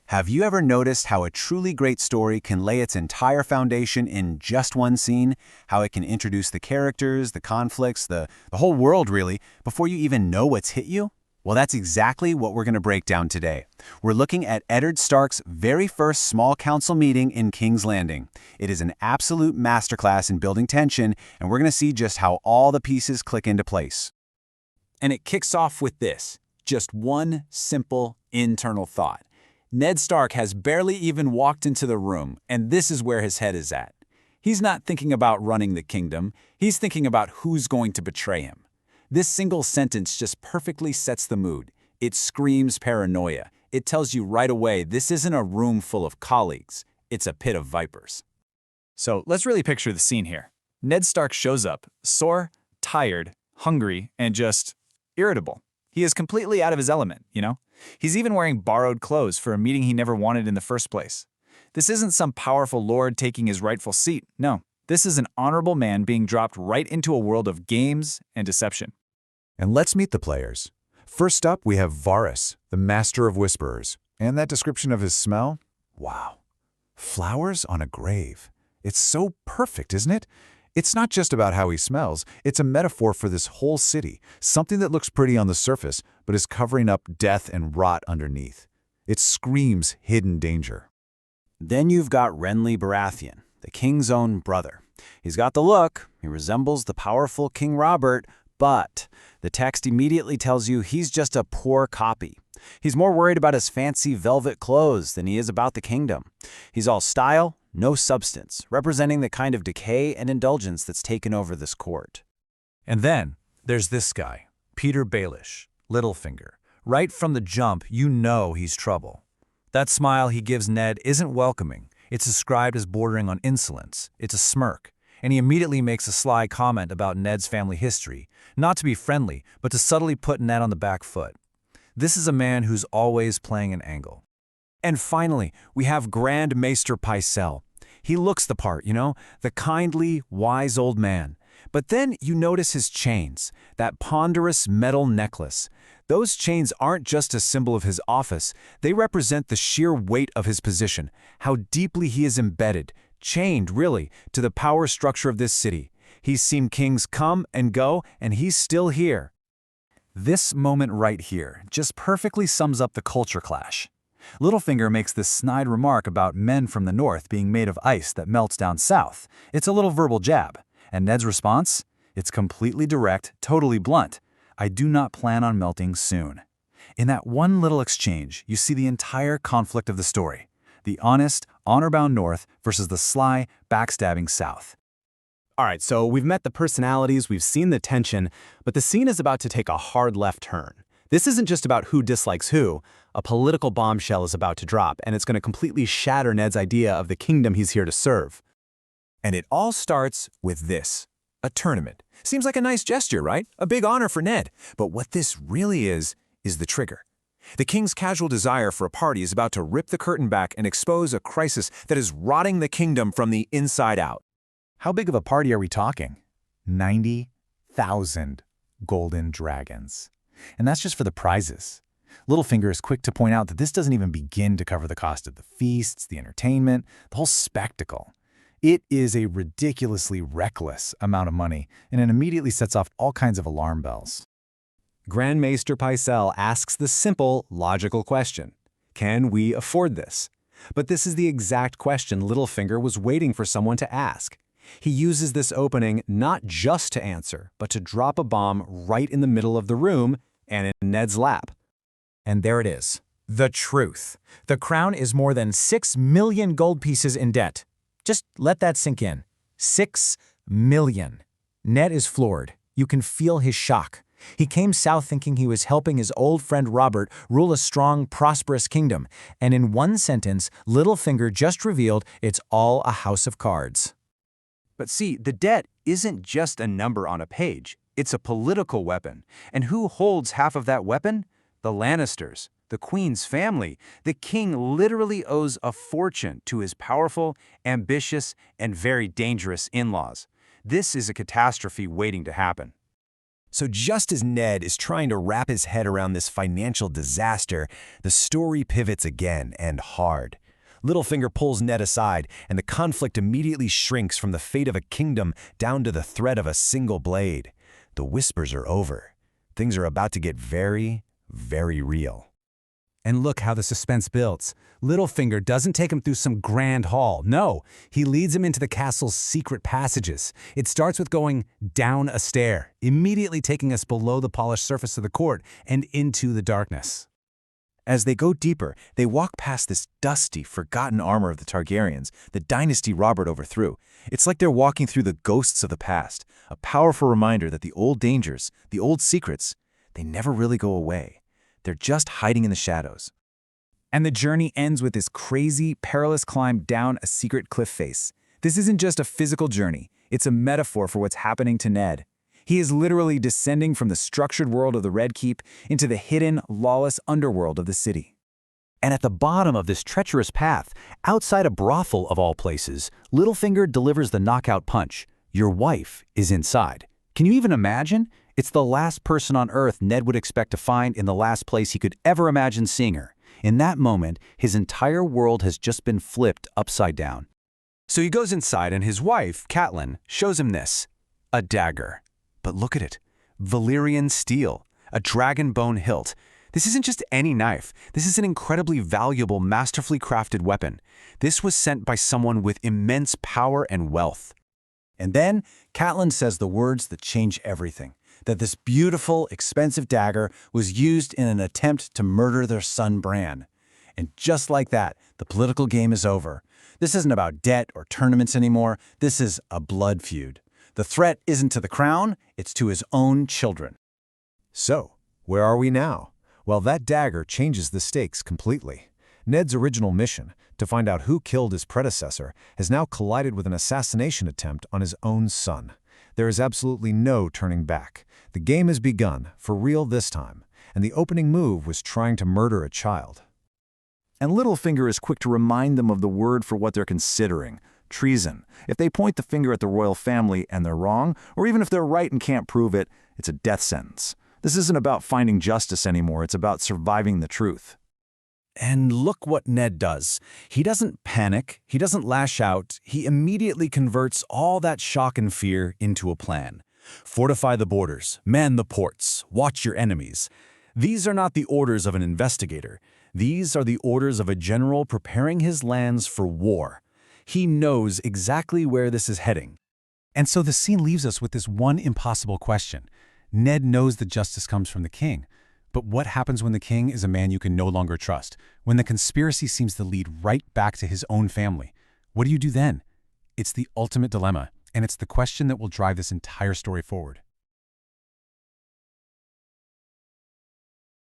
Have you ever noticed how a truly great story can lay its entire foundation in just one scene? How it can introduce the characters, the conflicts, the whole world really, before you even know what's hit you? Well, that's exactly what we're going to break down today. We're looking at Eddard Stark's very first small council meeting in King's Landing. It is an absolute masterclass in building tension, and we're going to see just how all the pieces click into place. And it kicks off with this, just one simple internal thought. Ned Stark has barely even walked into the room, and this is where his head is at. He's not thinking about running the kingdom, he's thinking about who's going to betray him. This single sentence just perfectly sets the mood. It screams paranoia. It tells you right away this isn't a room full of colleagues, it's a pit of vipers. So let's really picture the scene here. Ned Stark shows up, sore, tired, hungry, and just irritable. He is completely out of his element, you know? He's even wearing borrowed clothes for a meeting he never wanted in the first place. This isn't some powerful lord taking his rightful seat. No, this is an honorable man being dropped right into a world of games and deception. And let's meet the players. First up, we have Varys, the master of whisperers. And that description of his smell? Wow. Flowers on a grave. It's so perfect, isn't it? It's not just about how he smells, it's a metaphor for this whole city, something that looks pretty on the surface, but is covering up death and rot underneath. It screams hidden danger. Then you've got Renly Baratheon, the king's own brother. He's got the look, he resembles the powerful King Robert, but the text immediately tells you he's just a poor copy. He's more worried about his fancy velvet clothes than he is about the kingdom. He's all style, no substance, representing the kind of decay and indulgence that's taken over this court. And then there's this guy, Peter Baelish, Littlefinger. Right from the jump, you know he's trouble. That smile he gives Ned isn't welcoming. It's described as bordering on insolence. It's a smirk. And he immediately makes a sly comment about Ned's family history, not to be friendly, but to subtly put Ned on the back foot. This is a man who's always playing an angle. And finally, we have Grand Maester Pycelle. He looks the part, you know, the kindly, wise old man. But then you notice his chains, that ponderous metal necklace. Those chains aren't just a symbol of his office, they represent the sheer weight of his position, how deeply he is embedded, chained, really, to the power structure of this city. He's seen kings come and go, and he's still here. This moment right here just perfectly sums up the culture clash. Littlefinger makes this snide remark about men from the north being made of ice that melts down south. It's a little verbal jab. And Ned's response? It's completely direct, totally blunt. I do not plan on melting soon. In that one little exchange, you see the entire conflict of the story. The honest, honor-bound north versus the sly, backstabbing south. All right, so we've met the personalities, we've seen the tension, but the scene is about to take a hard left turn. This isn't just about who dislikes who. A political bombshell is about to drop, and it's going to completely shatter Ned's idea of the kingdom he's here to serve. And it all starts with this, a tournament. Seems like a nice gesture, right? A big honor for Ned. But what this really is the trigger. The king's casual desire for a party is about to rip the curtain back and expose a crisis that is rotting the kingdom from the inside out. How big of a party are we talking? 90,000 golden dragons. And that's just for the prizes. Littlefinger is quick to point out that this doesn't even begin to cover the cost of the feasts, the entertainment, the whole spectacle. It is a ridiculously reckless amount of money, and it immediately sets off all kinds of alarm bells. Grand Maester Pycelle asks the simple, logical question. Can we afford this? But this is the exact question Littlefinger was waiting for someone to ask. He uses this opening not just to answer, but to drop a bomb right in the middle of the room and in Ned's lap. And there it is. The truth. The crown is more than 6 million gold pieces in debt. Just let that sink in. 6 million. Ned is floored. You can feel his shock. He came south thinking he was helping his old friend Robert rule a strong, prosperous kingdom. And in one sentence, Littlefinger just revealed it's all a house of cards. But see, the debt isn't just a number on a page. It's a political weapon. And who holds half of that weapon? The Lannisters, the Queen's family. The king literally owes a fortune to his powerful, ambitious, and very dangerous in-laws. This is a catastrophe waiting to happen. So just as Ned is trying to wrap his head around this financial disaster, the story pivots again, and hard. Littlefinger pulls Ned aside, and the conflict immediately shrinks from the fate of a kingdom down to the threat of a single blade. The whispers are over. Things are about to get very, very real. And look how the suspense builds. Littlefinger doesn't take him through some grand hall. No, he leads him into the castle's secret passages. It starts with going down a stair, immediately taking us below the polished surface of the court and into the darkness. As they go deeper, they walk past this dusty, forgotten armor of the Targaryens, the dynasty Robert overthrew. It's like they're walking through the ghosts of the past, a powerful reminder that the old dangers, the old secrets, they never really go away. They're just hiding in the shadows. And the journey ends with this crazy, perilous climb down a secret cliff face. This isn't just a physical journey, it's a metaphor for what's happening to Ned. He is literally descending from the structured world of the Red Keep into the hidden, lawless underworld of the city. And at the bottom of this treacherous path, outside a brothel of all places, Littlefinger delivers the knockout punch. Your wife is inside. Can you even imagine? It's the last person on Earth Ned would expect to find in the last place he could ever imagine seeing her. In that moment, his entire world has just been flipped upside down. So he goes inside and his wife, Catelyn, shows him this. A dagger. But look at it. Valyrian steel. A dragon bone hilt. This isn't just any knife. This is an incredibly valuable, masterfully crafted weapon. This was sent by someone with immense power and wealth. And then, Catelyn says the words that change everything. That this beautiful, expensive dagger was used in an attempt to murder their son Bran. And just like that, the political game is over. This isn't about debt or tournaments anymore. This is a blood feud. The threat isn't to the crown, it's to his own children. So, where are we now? Well, that dagger changes the stakes completely. Ned's original mission, to find out who killed his predecessor, has now collided with an assassination attempt on his own son. There is absolutely no turning back. The game has begun, for real this time, and the opening move was trying to murder a child. And Littlefinger is quick to remind them of the word for what they're considering: treason. If they point the finger at the royal family and they're wrong, or even if they're right and can't prove it, it's a death sentence. This isn't about finding justice anymore, it's about surviving the truth. And look what Ned does. He doesn't panic, he doesn't lash out, he immediately converts all that shock and fear into a plan. Fortify the borders, man the ports, watch your enemies. These are not the orders of an investigator. These are the orders of a general preparing his lands for war. He knows exactly where this is heading. And so the scene leaves us with this one impossible question. Ned knows that justice comes from the king. But what happens when the king is a man you can no longer trust? When the conspiracy seems to lead right back to his own family? What do you do then? It's the ultimate dilemma, and it's the question that will drive this entire story forward.